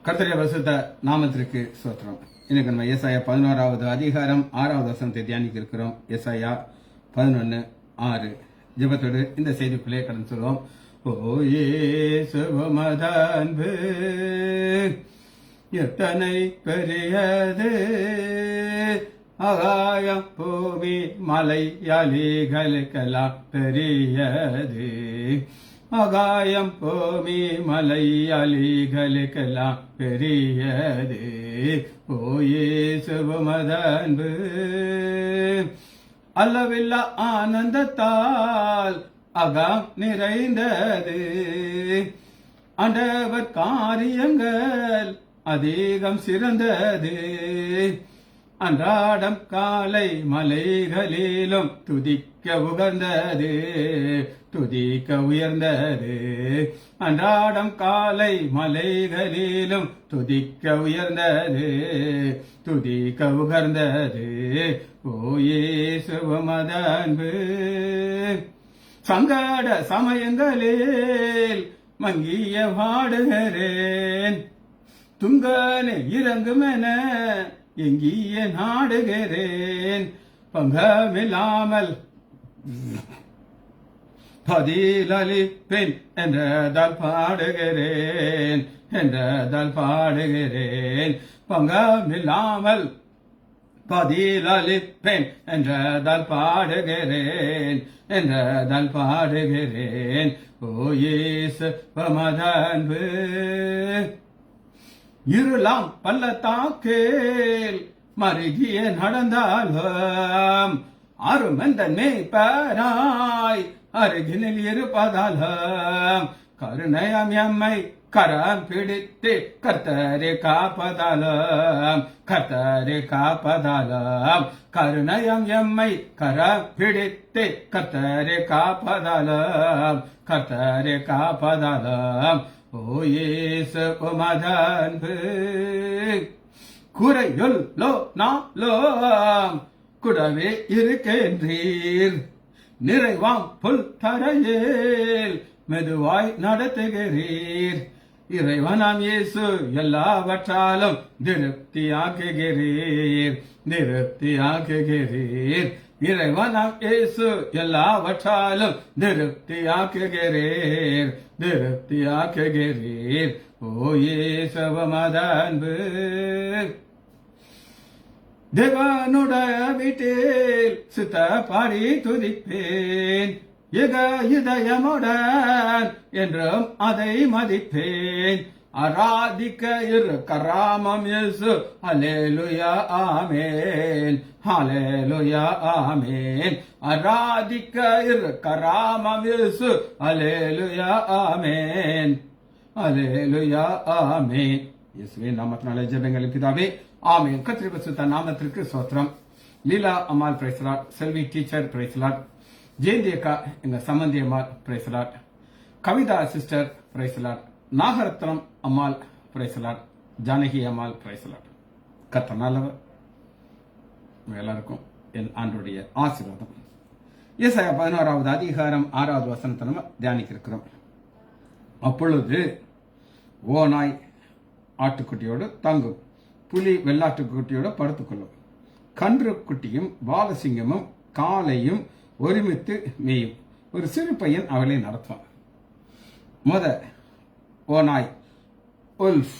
கர்த்தருடைய பரிசுத்த நாமத்திற்கு ஸ்தோத்திரம். இன்னைக்கு நம்ம ஏசாயா 11வது அதிகாரம் 6வது வசனத்தை தியானிக்க இருக்கிறோம். ஏசாயா 11:6 ஜெபத்தோடு இந்த செய்திக்குள்ளே கடந்து சொல்லுவோம். ஓ இயேசுவுமது அன்பு எத்தனை பெரியது, ஆகாயம் பூமி மலை யாலிகளுக்கெல்லாம் பெரியது. ஆகாயம் பூமி மலை அலிகளுக்கெல்லாம் பெரியது. ஓ இயேசுவுமது அன்பு அளவில்லா ஆனந்தத்தால் அகம் நிறைந்தது. ஆண்டவர் காரியங்கள் அதிகம் சிறந்தது. அன்றாடம் காலை மலைகளிலும் துதிக்க உகந்தது, துதிக்க உயர்ந்தது. அன்றாடம் காலை மலைகளிலும் துதிக்க உயர்ந்தது, துதிக்க உகர்ந்தது. ஓ இயேசுவுமது அன்பு சங்கட சமயங்களில் மங்கிய வாடுகிறேன், துங்கனை இறங்குமென எங்கிய நாடுகிறேன். பங்கமில்லாமல் பதிலளிப்பேன் என்றதால் பாடுகிறேன், என்றதால் பாடுகிறேன். பங்கமில்லாமல் பதிலளிப்பேன் என்றதால் பாடுகிறேன், என்றதால் பாடுகிறேன். ஓ இயேசுவுமது அன்பு இருளாம் பள்ளத்தாக்கில் மருகிய நடந்தாலும் அருமெந்த மேய்ப்பராய் அருகினில் இருப்பதாலும் கருணையம் எம்மை கரம் பிடித்து கர்த்தரை காப்பதாலும், கர்த்தரை காப்பதாலும் கருணையம் எம்மை கரம் பிடித்து கர்த்தரை காப்பதாலும், கர்த்தரை காப்பதாலும். ஓ இயேசுவுமது அன்பு குறையுள்ளோ நாளோம் கூடவே இருக்கின்றீர். நிறைவாம் புல் தரையில் மெதுவாய் நடத்துகிறீர். இறைவனாம் இயேசு எல்லாவற்றாலும் திருப்தியாக்குகிறீர், திருப்தியாக்குகிறீர். இறைவனாம் இயேசு எல்லாவற்றாலும் திருப்தியாக்குகிறீர், திருப்தியாக்குகிறீர். ஓ இயேசுவுமது அன்பு தேவனுடைய வீட்டில் சுத்த பாடி துதிப்பேன், இதயமுடன் என்றும் அதை மதிப்பேன். ஆராதிக்க இருக்கராமம் இயேசு. ஹல்லேலூயா ஆமென், ஹல்லேலூயா ஆமென். ஆராதிக்க இருக்கராமம் இயேசு. ஹல்லேலூயா ஆமென், ஹல்லேலூயா ஆமென். இயேசுவின் நாமத்தினாலே ஜெபங்கள் பிதாவே ஆமென். கர்த்தருடைய பரிசுத்த நாமத்திற்கு ஸ்தோத்திரம். லீலா அம்மாள் praise the lord, Selvi teacher praise the lord, Jayanthi அக்கா எங்க சம்பந்தி அம்மாள் praise the lord, Kavitha sister praise the lord, Nagarathnam அம்மாள் பிரைஸ் தி லார்ட், ஜானகி அம்மாள் பிரைஸ் தி லார்ட். கர்த்தர் நல்லவர். எல்லாருக்கும் என் ஆண்டவருடைய ஆசீர்வாதம். ஏசாயா 11வது அதிகாரம் 6வது வசனத்தை நம்ம தியானிக்க இருக்கிறோம். அப்பொழுது ஓநாய் ஆட்டுக்குட்டியோடு தங்கும், புலி வெள்ளாட்டுக்குட்டியோடு படுத்துக்கொள்ளும், கன்று குட்டியும் பாலசிங்கமும் காலையும் ஒருமித்து மேயும், ஒரு சிறு பையன் அவளை நடத்துவான். ஓநாய் உல்ஃப்.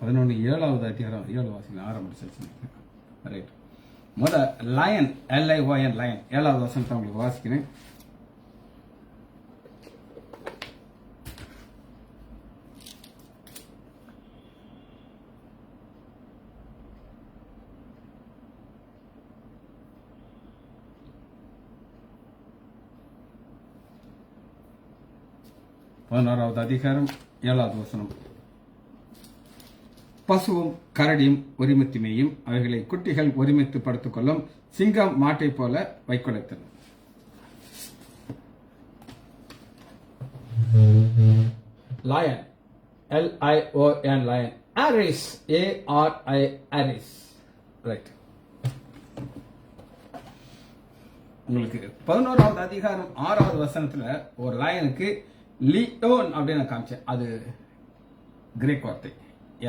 பதினொன்று 7வது அதிகாரம் 7 வாசிக்கலாம் ஆரம்பிச்சு. ரைட். லயன், LION லயன் 7வது வசனத்தை உங்களுக்கு வாசிக்கிறேன். பதினோராவது அதிகாரம் 7வது வசனம். பசுவும் கரடியும் ஒருமித்து மேயும், அவைகளை குட்டிகள் ஒருமித்து படுத்துக் கொள்ளும், சிங்கம் மாட்டை போல வைக்கொலைத்தன. lion, Lion, lion. Aris, Ari, Aris. Right. உங்களுக்கு 11வது அதிகாரம் 6வது வசனத்துல ஒரு லயனுக்கு லியோன் அப்படின்னு காமிச்சேன். அது கிரேக் வார்த்தை,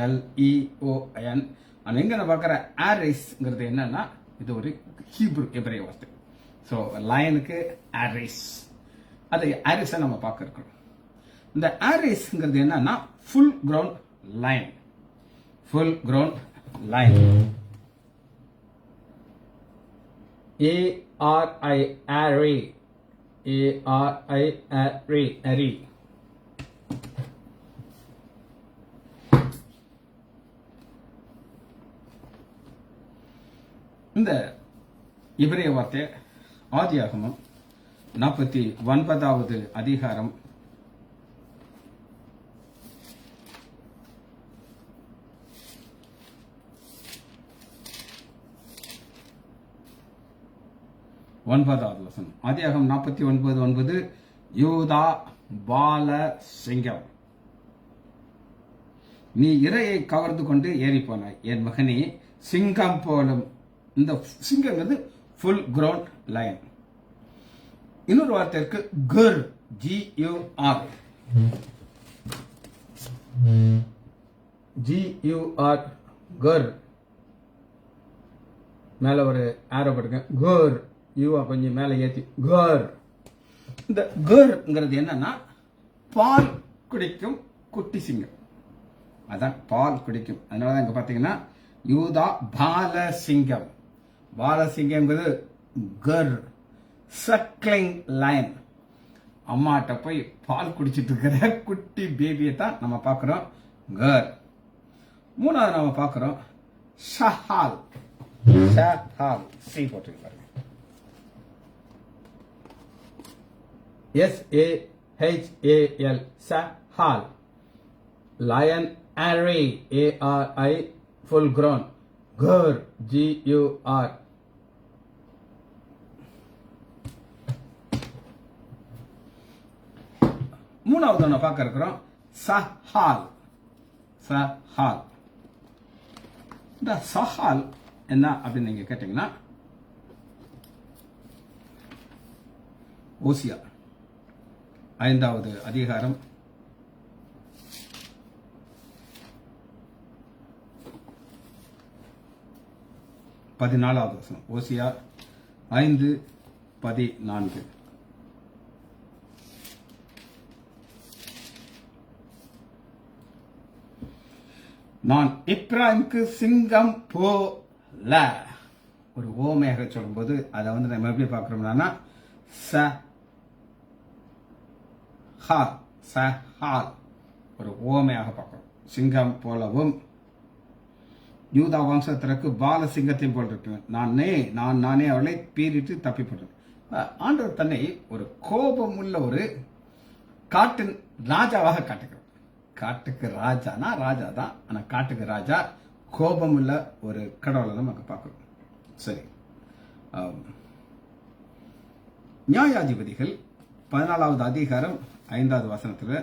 LEON. எங்க நான் பார்க்குற ஆரிஸ்ங்கிறது என்னன்னா இது ஒரு ஹீப்ரு எபிரேய வார்த்தை. ஸோ லயனுக்கு ஆரிஸ், அது ஆரிஸை நம்ம பார்க்க இருக்கோம். இந்த ஆரிஸ்ங்கிறது என்னன்னா full ground line, full ground line. ARI, Ari, ARI, Ari, Ari. இந்த எபிரேய வார்த்தை ஆதியாகமம் 49வது அதிகாரம் 9வது வசனம். ஆதியாகமம் 49:9. யூதா பால சிங்கம், நீ இரையை கவர்ந்து கொண்டு ஏறி போனாய், என் மகனே சிங்கம் போலும். இந்த சிங்கங்கிறது ஃபுல் கிரவுண்ட் லயன். இன்னொரு வார்த்தை இருக்கு குர், GUR, GUR, குர். மேல ஒரு ஆரோ போட்டுங்க, குர், யூவா கொஞ்சம் மேல ஏத்தி குர். இந்த குர்ங்கிறது என்னன்னா பால் குடிக்கும் குட்டி சிங்கம், அதான் பால் குடிக்கும். அதனாலதான் இங்க பாத்தீங்கன்னா யூதா பால சிங்கம். பால சிங்கம்ங்கிறது குர், சக்லிங் லயன். அம்மாட்ட போய் பால் குடிச்சிட்டு இருக்கிற குட்டி பேபியை தான் நம்ம பார்க்கிறோம் குர். மூணாவது நம்ம பார்க்கிறோம் ஷஹால், ஷஹால், சி போட்டுருக்காங்க, SAHAL, Sahal. Lion, Ari, ARI, full grown. Gur, GUR. மூணாவது நம்ம பார்க்க இருக்கிறோம் சஹால், சஹால். இந்த சஹால் என்ன அப்படின்னு நீங்க கேட்டீங்கன்னா ஓசியா 5வது அதிகாரம் 14வது வசனம். ஓசியா 5:14. நான் எப்ராயிமுக்கு சிங்கம் போல, ஒரு ஓமையாக சொல்லும்போது அதை நம்ம எப்படி பார்க்கிறோம்னா சஹால், ஒரு ஓமையாக பார்க்கிறோம். சிங்கம் போலவும் யூதா வம்சத்திற்கு பால சிங்கத்தையும் போல் இருப்பேன், நானே அவளை பீறிட்டு தப்பிப்பட்டேன். ஆண்டவர் தன்னை ஒரு கோபம் உள்ள ஒரு காட்டின் ராஜாவாக காட்டுகிறார். காட்டுக்கு ராஜானா ராஜா தான், ஆனா காட்டுக்கு ராஜா கோபம் உள்ள ஒரு கடவுளை நமக்கு பார்க்கிறோம். சரி, நியாயாதிபதிகள் 14வது அதிகாரம் 5வது வசனத்துல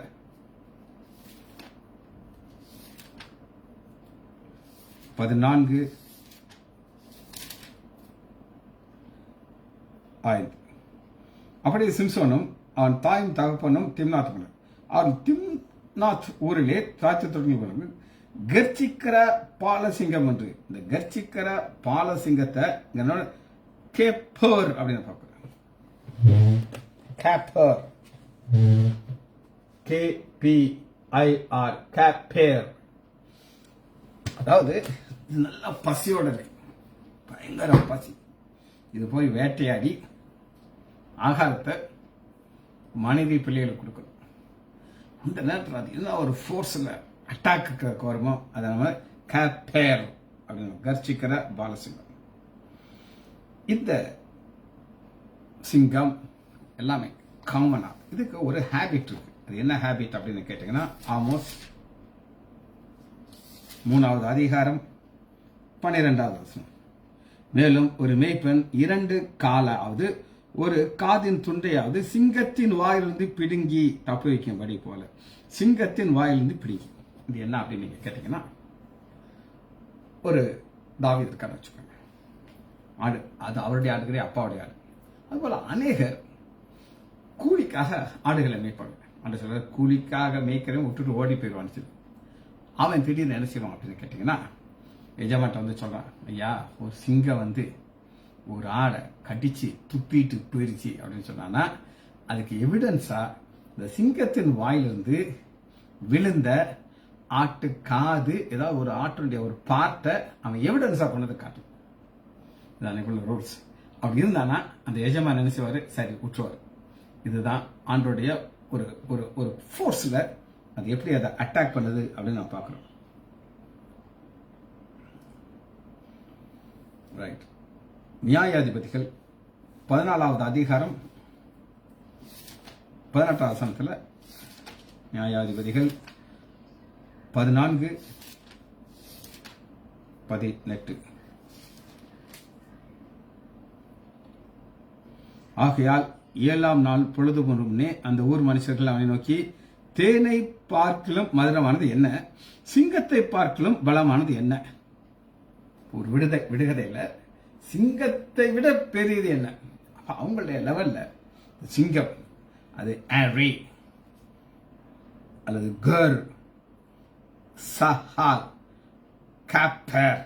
அப்படியே சிம்சோனும் அவன் தாயும் தகப்பனும் திம்னாத் போனார். அவன் திம்னாத் ஊரிலே திராட்சை தொடங்கி போனாங்க. கர்ச்சிக்கிற பாலசிங்கம் என்று, இந்த கர்ச்சிக்கிற பாலசிங்கத்தை கேப்பர் அப்படின்னு பார்க்கிறோம். கேப்பர், KPIR, கேப்பேர். அதாவது இது நல்ல பசியோட இருக்கு, பயங்கர பசி. இது போய் வேட்டையாடி ஆகாரத்தை மனைவி பிள்ளைகளுக்கு கொடுக்கணும். அந்த நேரத்தில் அது என்ன ஒரு ஃபோர்ஸில் அட்டாக்கு வருமோ அதை நம்ம கேப்பேர் அப்படின்னு, கர்ச்சிக்கிற பாலசிங்கம். இந்த சிங்கம் எல்லாமே காமனா, இதுக்கு ஒரு ஹேபிட் இருக்கு. அது என்ன ஹேபிட் அப்படின்னு கேட்டீங்கன்னா ஆமோஸ் 3வது அதிகாரம் 12வது வசனம். மேலும் ஒரு மேய்ப்பன் 2 காலாவது ஒரு காதின் துண்டையாவது சிங்கத்தின் வாயிலிருந்து பிடுங்கி தப்பி வைக்கும்படி போல சிங்கத்தின் வாயிலிருந்து பிடிக்கும். இது என்ன அப்படின்னு நீங்க கேட்டீங்கன்னா, ஒரு தாவீது இருக்கான்னு வச்சுக்கோங்க. ஆடு, அது அவருடைய ஆடு கிடையாது, அப்பாவுடைய ஆடு. அதுபோல அநேகர் கூலிக்காக ஆடுகளை மேய்ப்பாங்க. அந்த சொல்ற கூலிக்காக மேய்க்கிறவன் விட்டுட்டு ஓடி போயிடுவான்னு சொல்லி அவன் திடீர்னு என்ன செய்வான் அப்படின்னு கேட்டீங்கன்னா, எஜமாட்ட வந்து சொல்றான், ஐயா ஒரு சிங்கம் வந்து ஒரு ஆடை கடிச்சு துப்பிட்டு போயிடுச்சு அப்படின்னு சொன்னான்னா, அதுக்கு எவிடன்ஸா இந்த சிங்கத்தின் வாயிலிருந்து விழுந்த ஆட்டு காது, ஏதாவது ஒரு ஆட்டுடைய ஒரு பார்ட்டை அவன் எவிடன்ஸா கொண்டது காட்டும். இதுதான் ரூல்ஸ். அப்படி இருந்தானா அந்த எஜமான் நினைச்சுவாரு, சரி விட்டுருவாரு. இதுதான் ஆண்டோடைய ஒரு ஒரு ஒரு ஃபோர்ஸ்ல அது எப்படி அதை அட்டாக் பண்ணுது அப்படின்னு நான் பார்க்கிறோம். ரைட். நியாயாதிபதிகள் 14வது அதிகாரம் 18வது வசனத்துல, நியாயாதிபதிகள் 14:18 ஆகையால் 7ஆம் நாள் பொழுது முன்னே அந்த ஊர் மனுஷர்கள் அவனை நோக்கி, தேனை பார்க்கிலும் மதுரமானது என்ன, சிங்கத்தை பார்க்கிலும் பலமானது என்ன? ஒரு விடுகதையில சிங்கத்தை விட பெரியது என்ன? அவங்களுடைய லெவல்ல சிங்கம் அது ஆரி அல்லது கர், சஹால், காப்பர்,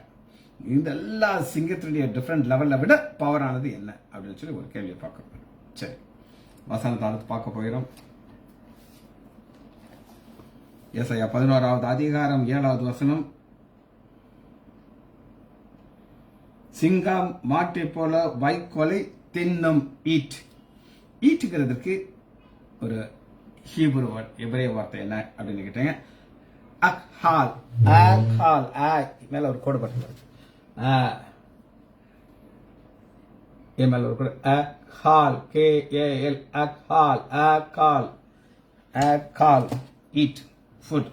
இந்த எல்லா சிங்கத்தினுடைய டிஃபரெண்ட் லெவல்ல விட பவரானது என்ன அப்படின்னு சொல்லி ஒரு கேள்வியை பார்க்கணும். சரி, வசனத்தை அடுத்து பார்க்க போகிறோம். ஏசாயா 11வது அதிகாரம் 7வது வசனம், சிங்கம் மாட்டை போல வைக்கோலை தின்னும். ஈட்டுங்கிறதுக்கு ஒரு ஹீப்ரு வேர்ட், எபிரேய வார்த்தை என்ன அப்படின்னு கேட்டீங்க, அக்ஹால். அக்ஹால், மேல ஒரு கோடு போட்டு மேல ஒரு கோடு, அக்ஹால், KAL, அக்ஹால், அக்ஹால், அக்ஹால், ஈட், ஃபுட்.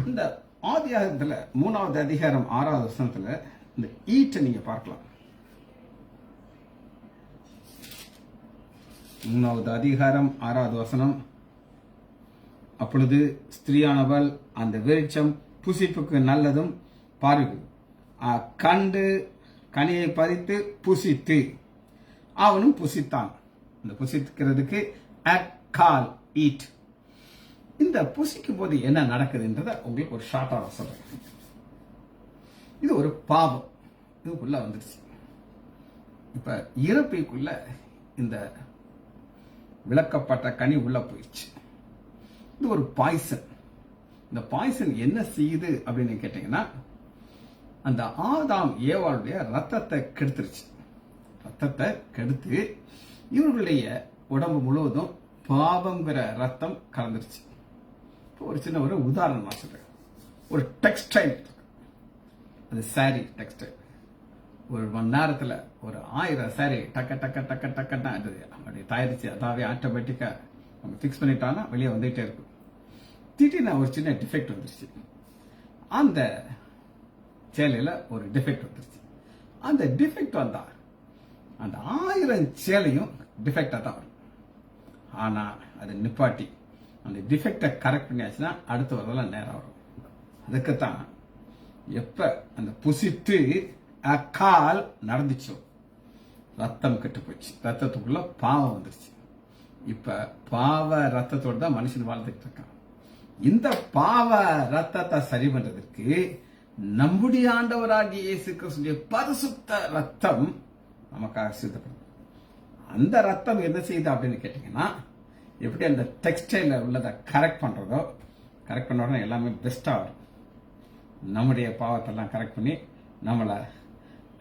இந்த ஆதியாகமத்துல 3வது அதிகாரம் 6வது வசனத்துல இந்த ஈட்டை நீங்க பார்க்கலாம். 3வது அதிகாரம் 6வது வசனம், அப்பொழுது ஸ்திரீயானவள் அந்த விருட்சம் புசிப்புக்கு நல்லதும் பார்வைக்கு கண்டு கனியை பறித்து புசித்து அவனும் புசித்தான். இந்த புசிக்கிறதுக்கு அக்கால், ஈட். இந்த புசிக்கும் போது என்ன நடக்குதுன்றத உங்களுக்கு ஒரு ஷார்ட்டா சொல்றேன். இது ஒரு பாவம், இதுக்குள்ள வந்துருச்சு. இப்ப இறப்பைக்குள்ள இந்த விளக்கப்பட்ட கனி உள்ள போயிடுச்சு. இது ஒரு பாய்சன். இந்த பாய்சன் என்ன செய்யுது அப்படின்னு கேட்டீங்கன்னா, அந்த ஆதாம் ஏவாளுடைய ரத்தத்தை கெடுத்துருச்சு. ரத்தத்தை கெடுத்து இவர்களுடைய உடம்பு முழுவதும் பாவங்கிற ரத்தம் கலந்துருச்சு. ஒரு சின்ன ஒரு உதாரணம் நான் சொல்றேன். ஒரு டெக்ஸ்டைல், அது சாரி டெக்ஸ்டைல், ஒரு மணி நேரத்தில் ஒரு 1000 சாரி டக்க டக்க டக்க டக்கன்னா அது அப்படி தயாரிச்சு அதாவே ஆட்டோமேட்டிக்கா நம்ம ஃபிக்ஸ் பண்ணிட்டாங்கன்னா வெளியே வந்துகிட்டே இருக்கும். திடீர்னு ஒரு சின்ன டிஃபெக்ட் வந்துருச்சு. அந்த சேலையில ஒரு டிஃபெக்ட் வந்துருச்சு. அந்த டிஃபெக்ட் வந்தா அந்த 1000 சேலையும் டிஃபெக்டா தான் வரும். ஆனா அது நிப்பாட்டி அந்த டிஃபெக்டை கரெக்ட் பண்ணியாச்சுன்னா அடுத்து வரதெல்லாம் நேரம் வரும். அதுக்குத்தான் எப்ப அந்த புசித்து அக்கால் நடந்துச்சோ ரத்தம் கெட்டு போச்சு, ரத்தத்துக்குள்ள பாவம் வந்துருச்சு. இப்ப பாவ ரத்தத்தோட தான் மனுஷன் வாழ்ந்துட்டு இருக்கான். இந்த பாவ ரத்தத்தை சரி பண்றதுக்கு நம்முடைய ஆண்டவராகிய இயேசு கிறிஸ்துவின் பரிசுத்த ரத்தம் நமக்காக சித்தப்படும். அந்த ரத்தம் என்ன செய்யுது அப்படின்னு கேட்டீங்கன்னா, எப்படி அந்த டெக்ஸ்டைல உள்ளதை கரெக்ட் பண்றதோ, கரெக்ட் பண்ண உடனே எல்லாமே பெஸ்டா வரும். நம்முடைய பாவத்தெல்லாம் கரெக்ட் பண்ணி நம்மளை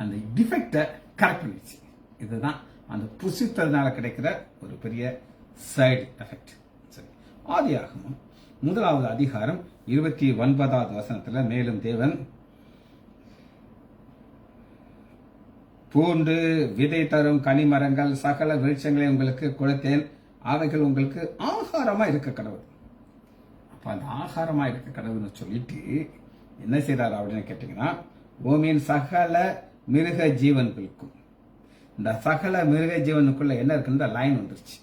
அந்த டிஃபெக்டை கரெக்ட் பண்ணிடுச்சு. இதுதான் அந்த புசித்ததுனால கிடைக்கிற ஒரு பெரிய சைடு எஃபெக்ட். சரி, ஆதியாகமம் 1வது அதிகாரம் 29வது வசனத்துல, மேலும் தேவன் பூண்டு விதை தரும் கனிமரங்கள் சகல விருட்சங்களை உங்களுக்கு கொடுத்தேன், அவைகள் உங்களுக்கு ஆகாரமா இருக்க கடவுள். அப்ப அந்த ஆகாரமா இருக்க கடவுள்னு சொல்லிட்டு என்ன செய்யறாரு அப்படின்னு கேட்டீங்கன்னா, பூமியின் சகல மிருக ஜீவன்களுக்கும், இந்த சகல மிருக ஜீவனுக்குள்ள என்ன இருக்குன்னு லைன் வந்துருச்சு,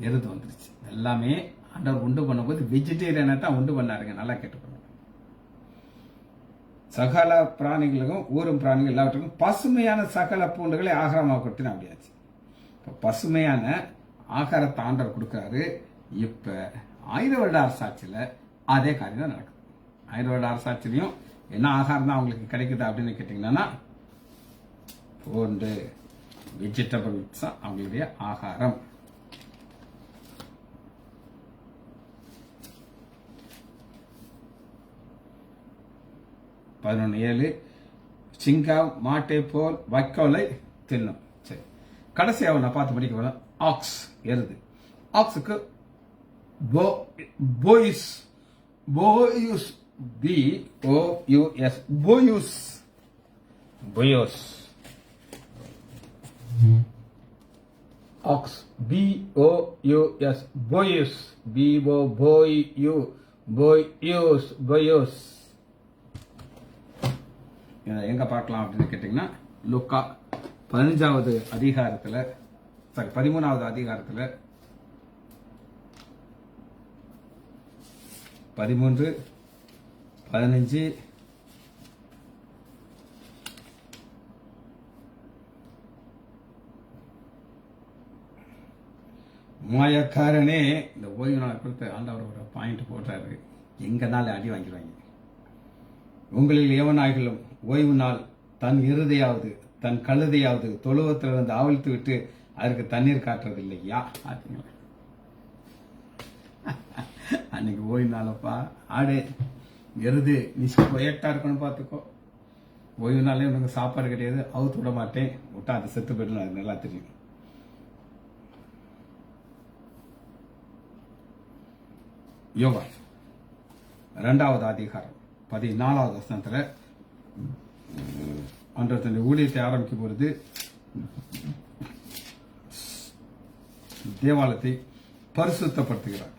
எருது வந்துருச்சு. எல்லாமே ஆண்டவர் உண்டு பண்ணும்போது வெஜிடேரியனை தான் உண்டு பண்ணாருங்க. நல்லா கேட்டுக்கோங்க. சகல பிராணிகளுக்கும் ஊரும் பிராணிகள் எல்லாவற்றுக்கும் பசுமையான சகல பூண்டுகளை ஆகாரமாக கொடுத்து அப்படியாச்சு. இப்போ பசுமையான ஆகாரத்தை ஆண்டவர் கொடுக்குறாரு. இப்போ 1000 வருட அரசாட்சியில் அதே காரியம் தான் நடக்குது. 1000 வருட அரசாட்சிலையும் என்ன ஆகாரம் தான் அவங்களுக்கு கிடைக்குது அப்படின்னு கேட்டிங்கன்னா பூண்டு, வெஜிடபிள்ஸ் தான் அவங்களுடைய ஆகாரம். பதினொன்று 7 சிங்கம் மாட்டை போல் வைக்கோலை தின்னும். சரி, கடைசியாக நான் பார்த்து படிக்க போல ஆக்ஸ் எருது. ஆக்ஸுக்கு போயுஸ் போயுஸ் BOUS போயுஸ் போயோஸ் ஆக்ஸ் BOUS போயுஸ் போயுஸ் போயோஸ். எங்க பார்க்கலாம் அப்படின்னு கேட்டீங்கன்னா லூக்கா 13வது அதிகாரத்துல 13வது அதிகாரத்துல 13, 15 மாயக்காரனே. இந்த ஓய்வு நாள் கொடுத்து ஆண்டவர் ஒரு பாயிண்ட் போடுறாரு. எங்கனால அடி வாங்கிடுவாங்க. உங்களில் எவனாகிலும் ஓய்வு நாள் தன் இருதையாவது தன் கழுதையாவது தொழுவத்திலிருந்து ஆவலித்து விட்டு அதற்கு தண்ணீர் காட்டுறது இல்லையா? அன்னைக்கு ஓய்வு நாளப்பா ஆடு எருது நீ கொயட்டா இருக்கணும் பார்த்துக்கோ. ஓய்வு நாளே உனக்கு சாப்பாடு கிடையாது, அவுத்து விட மாட்டேன், விட்டா அது செத்து போயிடணும். அது நல்லா தெரியும். யோகா 2வது அதிகாரம் 14வது வசனத்துல ஆண்டவர் தன்னுடைய ஊழியத்தை ஆரம்பிக்கும் பொழுது தேவாலயத்தை பரிசுத்தப்படுத்துகிறார்.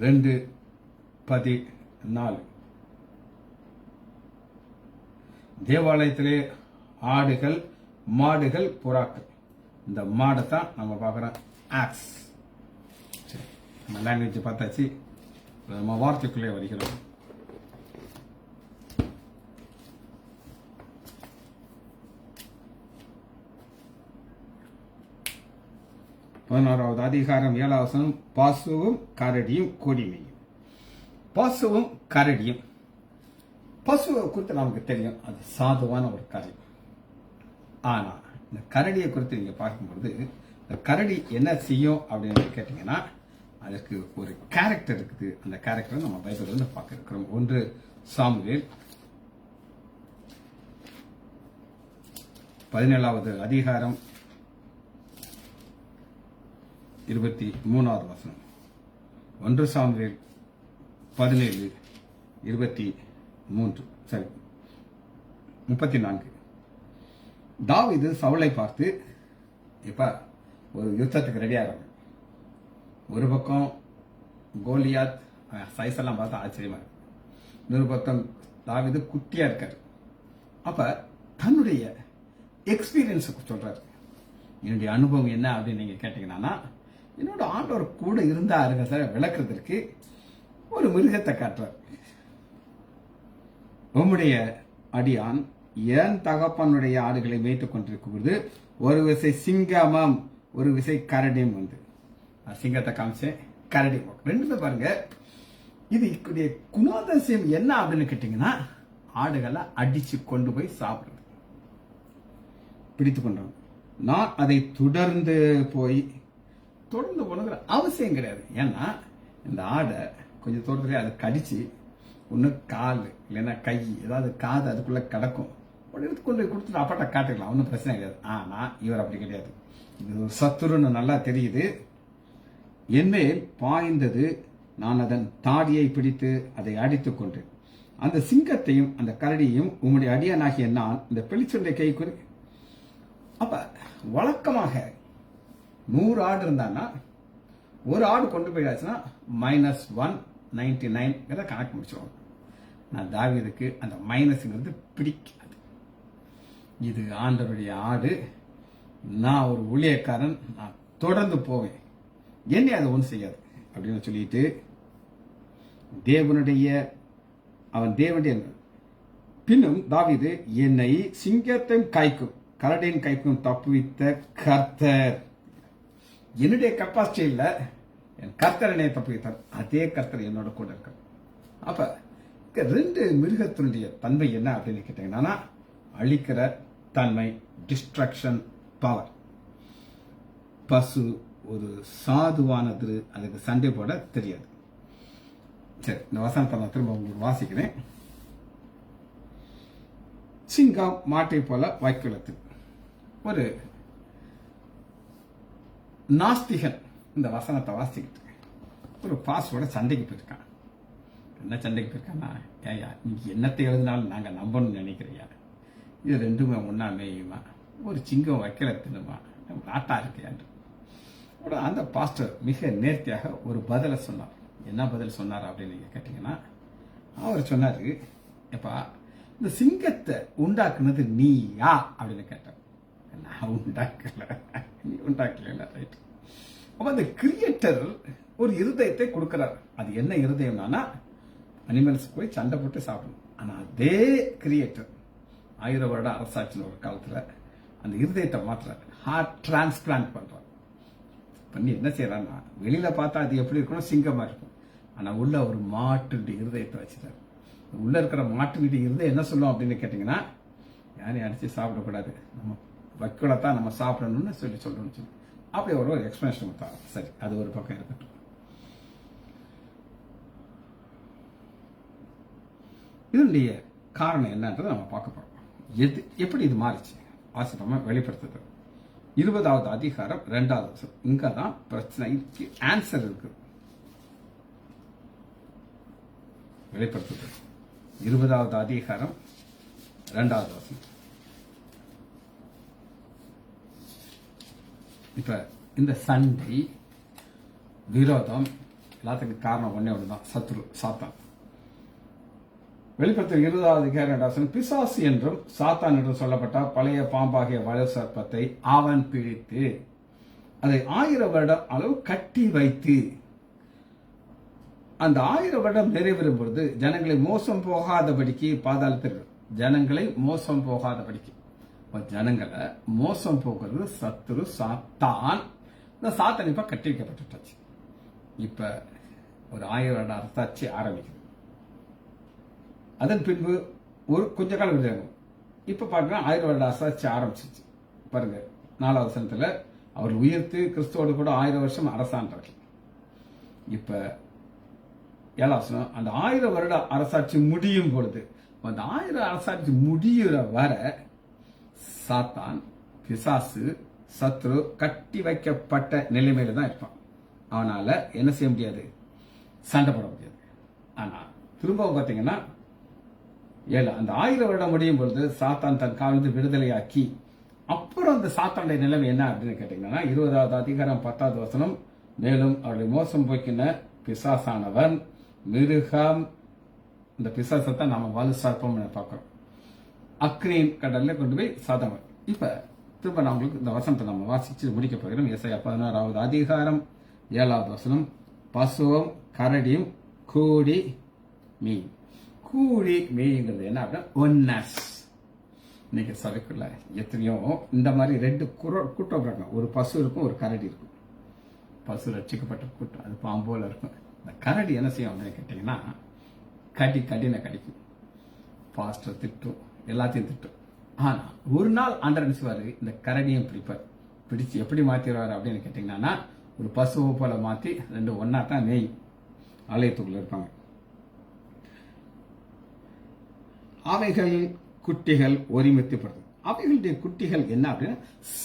2:14 தேவாலயத்திலே ஆடுகள், மாடுகள், புறாக்கள். இந்த மாடை தான் நம்ம பார்க்குறோம் ஆக்ஸ். சரி, நம்ம லாங்குவேஜ் பார்த்தாச்சு. நம்ம வார்த்தைக்குள்ளே வருகிறோம். பதினோராவது அதிகாரம் 7வது வசனம் பசுவும் கரடியும் கொடிமையும். பசுவும் கரடியும். பசுவை குறித்து நமக்கு தெரியும், அது சாதுவான ஒரு காரியம். ஆனா இந்த கரடியை குறித்து நீங்க பார்க்கும்பொழுது இந்த கரடி என்ன செய்யும் அப்படின்னு கேட்டீங்கன்னா அதற்கு ஒரு கேரக்டர் இருக்குது. அந்த கேரக்டரை நம்ம பைபிள் வந்து பார்க்க இருக்கிறோம். 1 சாமுவேல் 17வது அதிகாரம் 23வது வசனம். 1 சாமுவேல் 17:34. தாவீது சவுலை பார்த்து இப்ப ஒரு யுத்தத்துக்கு ரெடியாகிறாங்க. ஒரு பக்கம் கோலியாத் சைஸ் எல்லாம் பார்த்தா ஆச்சரியமா இருக்கு. இன்னொரு பக்கம் தாவீது குட்டியா இருக்காரு. அப்ப தன்னுடைய எக்ஸ்பீரியன்ஸ் சொல்றாரு. என்னுடைய அனுபவம் என்ன அப்படின்னு நீங்க கேட்டீங்கன்னா, என்னோட ஆண்டவர் கூட இருந்தாருங்க விளக்குறதுக்கு ஒரு மிருகத்தை காட்டுறார். உம்முடைய அடியான் என் தகப்பனுடைய ஆடுகளை மேய்த்துக் கொண்டிருக்கும் பொழுது ஒரு விசை சிங்கமும் ஒரு விசை கரடியும் வந்து, சிங்கத்தை காமிச்சேன், கரடி ரெண்டுமே பாருங்க. இது குணாதிசயம் என்ன அப்படின்னு கேட்டீங்கன்னா, ஆடுகளை அடிச்சு கொண்டு போய் சாப்பிடுறது, பிடித்து கொண்டாங்க. நான் அதை தொடர்ந்து போனது அவசியம் கிடையாது. ஏன்னா இந்த ஆடை கொஞ்சம் தூரத்துல அதை கடிச்சு ஒண்ணு கால் இல்லைன்னா கை ஏதாவது காது அதுக்குள்ள கிடக்கும், எடுத்து கொண்டு போய் கொடுத்துட்டு அப்பாட்ட காட்டுக்கலாம், ஒன்றும் பிரச்சனை கிடையாது. ஆனா இவர் அப்படி கிடையாது. இது ஒரு சத்துருன்னு நல்லா தெரியுது. என்மேல் பாய்ந்தது, நான் அதன் தாடியை பிடித்து அதை அடித்துக் கொண்டு அந்த சிங்கத்தையும் அந்த கரடியையும் உம்முடைய அடியானாகிய நான் இந்த பிளிச்சுடைய கை குறி. அப்ப வழக்கமாக 100 ஆடு இருந்தான்னா ஒரு ஆடு கொண்டு போயிடாச்சுன்னா -199 கணக்கு முடிச்சிருவாங்க. நான் தாவீதுக்கு அந்த மைனஸ்ங்கிறது பிடிக்காது. இது ஆண்டவருடைய ஆடு, நான் ஒரு ஊழியக்காரன், நான் தொடர்ந்து போவேன். என்னை அதை ஒன்றும் செய்யாது அப்படின்னு சொல்லிட்டு அவன் தேவனுடைய பின்னும் தாவீது என்னை சிங்கத்தின் கைக்கும் கரடியின் கைக்கும் தப்புவித்த கர்த்தர், என்னுடைய கெப்பாசிட்டி இல்லை, என் கர்த்தர் என்னை தப்புவித்தார், அதே கர்த்தர் என்னோட கூட இருக்கார். அப்ப ரெண்டு மிருகத்தினுடைய தன்மை என்ன அப்படின்னு கேட்டீங்கன்னா, அழிக்கிற தன்மை, டிஸ்ட்ரக்ஷன் பவர். பசு ஒரு சாதுவானது, அதுக்கு சண்டை போட தெரியாது. சரி, இந்த வசனத்தை நான் திரும்ப உங்களுக்கு வாசிக்கிறேன். சிங்கம் மாட்டை போல வைக்குலத்து. ஒரு நாஸ்திகன் இந்த வசனத்தை வாசிக்கிட்டு ஒரு பாஸ்வோட சண்டைக்கு போயிருக்கான். என்ன சண்டைக்கு போயிருக்கான்னா, ஏயா நீங்க என்னத்தை எழுதினாலும் நாங்க நம்பணும்னு நினைக்கிறியா? இது ரெண்டுமே ஒன்னா மேயுமா? ஒரு சிங்கம் வைக்கல தின்னுமா? நாட்டா இருக்கையாண்டு அந்த பாஸ்டர் மிக நேர்த்தியாக ஒரு பதில சொன்னார். என்ன பதில் சொன்னார் அப்படின்னு நீங்க கேட்டீங்கன்னா, அவர் சொன்னாரு, எப்பா இந்த சிங்கத்தை உண்டாக்குனது நீயா அப்படின்னு கேட்டார். நான் உண்டாக்கல, நீ உண்டாக்கல, ரைட். அப்ப அந்த கிரியேட்டர் ஒரு இருதயத்தை கொடுக்கிறார். அது என்ன இருதயம்னா, அனிமல்ஸ் போய் சண்டை போட்டு சாப்பிடணும். ஆனா அதே கிரியேட்டர் 1000 வருட அரசாட்சியில் ஒரு காலத்துல அந்த இருதயத்தை மாற்றுறாரு, ஹார்ட் டிரான்ஸ்பிளான்ட் பண்றாரு. பண்ணி என்ன செய்யறான்னா, வெளியில பார்த்தா அது எப்படி இருக்கணும், சிங்கமா இருக்கும். ஆனா உள்ள ஒரு மாட்டுடைய இருதயத்தை வச்சுட்டாரு. உள்ள இருக்கிற மாட்டுடைய இருதயம் என்ன சொல்லும் அப்படின்னு கேட்டீங்கன்னா, யாரையும் அடிச்சு சாப்பிடக்கூடாது, நம்ம வைக்கோலத்தான் நம்ம சாப்பிடணும்னு சொல்லணும்னு சொல்லி அப்படி ஒரு எக்ஸ்பிளனேஷன் கொடுத்தாங்க. சரி, அது ஒரு பக்கம் இருக்கட்டும். இதனுடைய காரணம் என்னன்றதை நம்ம பார்க்க போறோம். எப்படி இது மாறிச்சு வாசிப்போமா? வெளிப்படுத்துது 20வது அதிகாரம் 2வது வசனம். இங்கதான் பிரச்சனைக்கு ஆன்சர் இருக்கு. வெளிப்படுத்துது 20வது அதிகாரம் 2வது வசனம். இப்ப இந்த சண்டை, விரோதம் எல்லாத்துக்கும் காரணம் ஒன்னே ஒண்ணுதான், சத்ரு, சாத்தான். வெளிப்படுத்த 20வது அதிகாரம் 2வது வசனம். பிசாசு என்றும் சாத்தான் என்றும் சொல்லப்பட்ட பழைய பாம்பாகிய வலு சர்ப்பத்தை அவன் பிடித்து அதை 1000 வருடம் அளவு கட்டி வைத்து, அந்த 1000 வருடம் நிறைவேறும் பொழுது ஜனங்களை மோசம் போகாதபடிக்கு பாதாளத்திற்கு, ஜனங்களை மோசம் போகாதபடிக்கு, ஜனங்களை மோசம் போகிறது சத்துரு சாத்தான். இந்த சாத்தான் இப்ப கட்டி வைக்கப்பட்டுச்சு. இப்ப ஒரு 1000 வருட அரசாட்சி ஆரம்பிக்குது. அதன் பின்பு ஒரு கொஞ்ச காலம் விடுறாங்க. இப்ப பாருங்க 1000 வருட அரசாட்சி ஆரம்பிச்சிச்சு. பாருங்க 4வது வசனத்துல அவர் உயிர்த்து கிறிஸ்துவோடு கூட 1000 வருஷம் அரசாண்டார். இப்ப 7வது வசனம், அந்த 1000 வருட அரசாட்சி முடியும் பொழுது, அந்த 1000 அரசாட்சி முடிகிற வர சாத்தான், பிசாசு, சத்ரு கட்டி வைக்கப்பட்ட நிலைமையில தான் இருப்பான். அவனால என்ன செய்ய முடியாது, சண்டை போட முடியாது. ஆனா திரும்பவும் பாத்தீங்கன்னா அந்த 1000 வருடம் முடியும் பொழுது சாத்தான் தன் காலிருந்து விடுதலையாக்கி, அப்புறம் அந்த சாத்தானுடைய நிலைமை என்ன அப்படின்னு கேட்டீங்கன்னா 20வது அதிகாரம் 10வது வசனம். மேலும் அவருடைய மோசம் போக்கின பிசாசானவன் மிருகம், இந்த பிசாசத்தை நாம வலு சர்ப்பம் பார்க்கிறோம், அக்னியின் கடல்ல கொண்டு போய் சாதம். இப்ப திரும்ப நான் உங்களுக்கு இந்த வசனத்தை நம்ம வாசிச்சு முடிக்க போகிறோம். ஏசாயா 16வது அதிகாரம் 7வது வசனம். பசுவும் கரடியும் கூடி மீன். கூடி மேய்ங்கிறது என்ன அப்படின்னா ஒன்னஸ். இன்னைக்கு சபைக்குள்ள எத்தனையோ இந்த மாதிரி 2 கூட்டம் இருக்காங்க. ஒரு பசு இருக்கும், ஒரு கரடி இருக்கும். பசு ரட்சிக்கப்பட்ட கூட்டம், அது பாம்போல இருக்கும். இந்த கரடி என்ன செய்யும் அப்படின்னு கேட்டீங்கன்னா, கடின கடிக்கும், பாஸ்டர் திட்டும், எல்லாத்தையும் திட்டும். ஆனா ஒரு நாள் ஆண்டவர் நினைச்சுவாரு, இந்த கரடியும் பிடிச்சு எப்படி மாத்திடுவாரு அப்படின்னு கேட்டீங்கன்னா, ஒரு பசுவை போல மாத்தி 2 ஒன்னா தான் மேயும் ஆலயத்துக்குள்ள இருப்பாங்க. அவைகள் குட்டிகள் ஒருமித்துப்படுது. அவைகளுடைய குட்டிகள் என்ன அப்படின்னா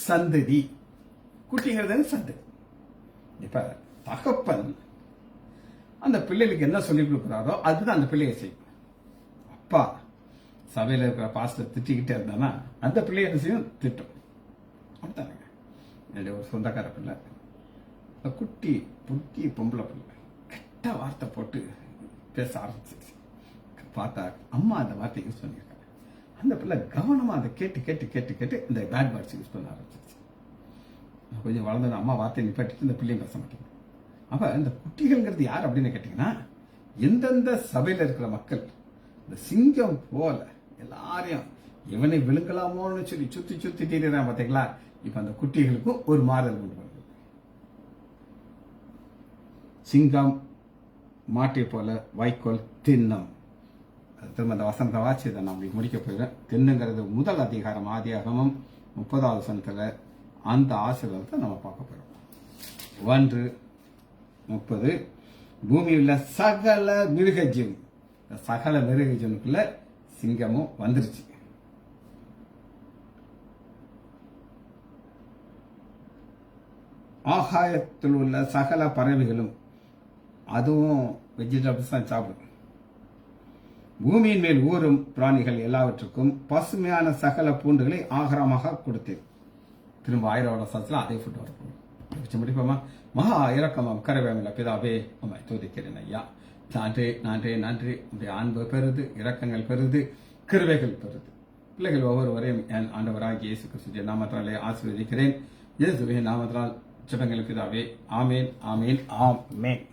சந்ததி. குட்டிகள் சந்ததி. இப்ப தகப்பன் அந்த பிள்ளைகளுக்கு என்ன சொல்லிக் கொடுக்கிறாரோ அதுதான் அந்த பிள்ளையை செய்யும். அப்பா சபையில இருக்கிற பாஸ்டர் திட்டிக்கிட்டே இருந்தானா அந்த பிள்ளையை என்ன செய்யும், திட்டும். அப்படித்தானுங்க. என்னுடைய ஒரு சொந்தக்கார பிள்ளை, குட்டி புட்டி பொம்பளை பிள்ளை, கெட்ட வார்த்தை போட்டு பேச ஆரம்பிச்சிருச்சு. பார்த்தா அம்மா அந்த வார்த்தை யூஸ் பண்ணியிருக்காங்க. அந்த பிள்ளை கவனமா அதை கேட்டு கேட்டு கேட்டு கேட்டு இந்த பேட் வேர்ட்ஸ் யூஸ் பண்ண ஆரம்பிச்சிருச்சு. கொஞ்சம் வளர்ந்தது அம்மா வார்த்தை நிப்பாட்டிட்டு இந்த பிள்ளையும் பேச மாட்டேங்குது. அப்ப இந்த குட்டிகள்ங்கிறது யார் அப்படின்னு கேட்டீங்கன்னா, எந்தெந்த சபையில இருக்கிற மக்கள் இந்த சிங்கம் போல எல்லாரையும் இவனை விழுங்கலாமோன்னு சொல்லி சுத்தி சுத்தி தீர்றான் பாத்தீங்களா. இப்ப அந்த குட்டிகளுக்கும் ஒரு மாறுதல் கொண்டு வருது. சிங்கம் மாட்டை போல வைக்கோல் தின்னும். திரும்ப அந்த வசனத்தை வாசி இதை நான் உங்களுக்கு முடிக்க போயிடுறேன். தின்னுங்கிறது முதல் அதிகாரம் ஆதியாகமம் 30வது வசனத்துல அந்த ஆசீர்வாதத்தை நம்ம பார்க்க போறோம். 1:30 பூமியில் உள்ள சகல மிருக ஜீவன், சகல மிருக ஜீவனுக்குள்ள சிங்கமும் வந்துருச்சு. ஆகாயத்தில் உள்ள சகல பறவைகளும், அதுவும் வெஜிடபிள்ஸ் தான் சாப்பிடும். பூமியின் மேல் ஊறும் பிராணிகள் எல்லாவற்றுக்கும் பசுமையான சகல பூண்டுகளை ஆகாரமாக கொடுத்தேன். திரும்ப 1000 வருஷத்துல அதே ஃபுட் வரப்போம். முடிப்போமா? மகா இரக்கமாம் கரவேமில்ல பிதாவே, உம்மை துதிக்கிறேன் ஐயா. நன்றி நன்றி நன்றி. உடைய அன்பு பெறுது, இரக்கங்கள் பெறுது, கிருபைகள் பெறுது. பிள்ளைகள் ஒவ்வொருவரையும் என் ஆண்டவராகிய இயேசு கிறிஸ்துவின் நாமத்தினாலே ஆசீர்வதிக்கிறேன். இயேசுவின் நாமத்தினால் ஜெபங்கள் பிதாவே. ஆமேன் ஆமேன் ஆமேன்.